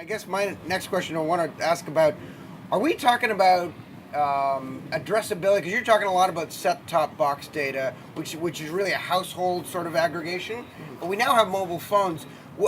I guess my next question I want to ask about, are we talking about addressability? Because you're talking a lot about set-top box data, which is really a household sort of aggregation. But we now have mobile phones.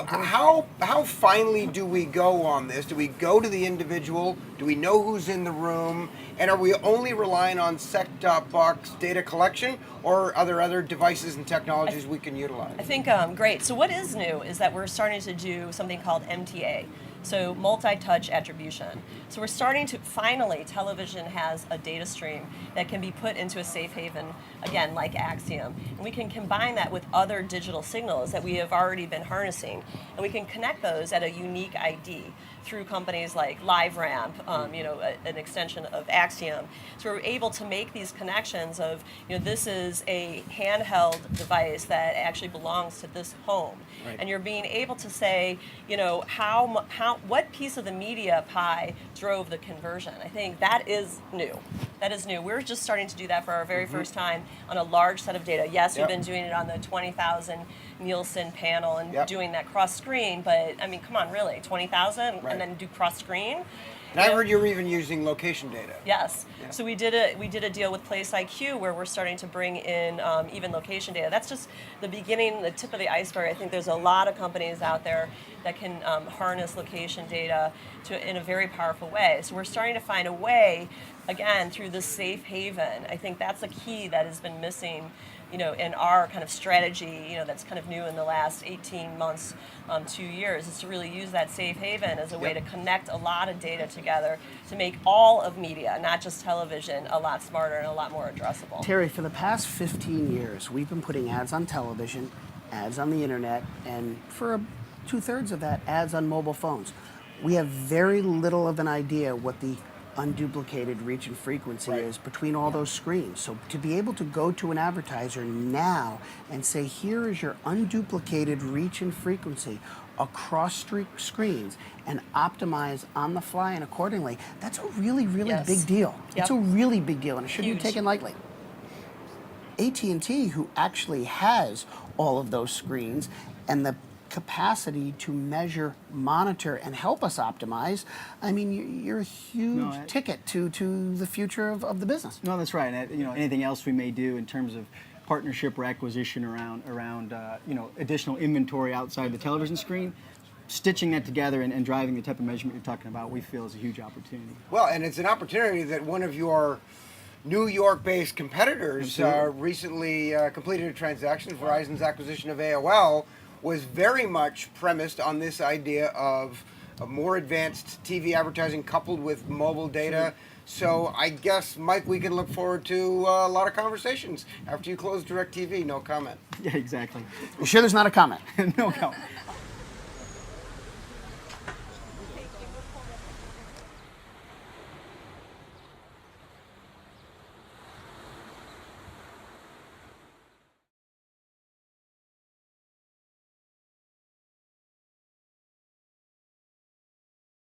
How finely do we go on this? Do we go to the individual? Do we know who's in the room? And are we only relying on set-top box data collection, or are there other devices and technologies we can utilize? I think great. So what is new is that we're starting to do something called MTA. So multi-touch attribution. So we're starting to, finally, television has a data stream that can be put into a safe haven, again, like Axiom. And we can combine that with other digital signals that we have already been harnessing. And we can connect those at a unique ID through companies like LiveRamp, an extension of Axiom. So we're able to make these connections of, this is a handheld device that actually belongs to this home. Right. And you're being able to say, what piece of the media pie drove the conversion. I think that is new. That is new. We're just starting to do that for our very first time on a large set of data. Yes, we've been doing it on the 20,000 Nielsen panel and doing that cross-screen, but I mean, come on, really, 20,000 and then do cross-screen? And I heard you're even using location data. Yes. Yeah. So we did a deal with Place IQ where we're starting to bring in even location data. That's just the beginning, the tip of the iceberg. I think there's a lot of companies out there that can harness location data in a very powerful way. So we're starting to find a way, again, through this safe haven. I think that's a key that has been missing, in our kind of strategy, that's kind of new in the last 18 months, 2 years, is to really use that safe haven as a way to connect a lot of data together to make all of media, not just television, a lot smarter and a lot more addressable. Terry, for the past 15 years, we've been putting ads on television, ads on the internet, and for 2/3 of that, ads on mobile phones. We have very little of an idea what the unduplicated reach and frequency is between all those screens. So to be able to go to an advertiser now and say, here is your unduplicated reach and frequency across screens and optimize on the fly and accordingly, that's a really, really big deal. It's a really big deal, and it shouldn't be taken lightly. AT&T, who actually has all of those screens and the capacity to measure, monitor, and help us optimize, I mean, you're a huge ticket to the future of the business. No, that's right. And, anything else we may do in terms of partnership or acquisition around additional inventory outside the television screen, stitching that together and driving the type of measurement you're talking about, we feel is a huge opportunity. Well, and it's an opportunity that one of your New York-based competitors recently completed a transaction. Verizon's acquisition of AOL was very much premised on this idea of a more advanced TV advertising coupled with mobile data. So I guess, Mike, we can look forward to a lot of conversations after you close DirecTV. No comment. Yeah, exactly. You sure there's not a comment? No comment.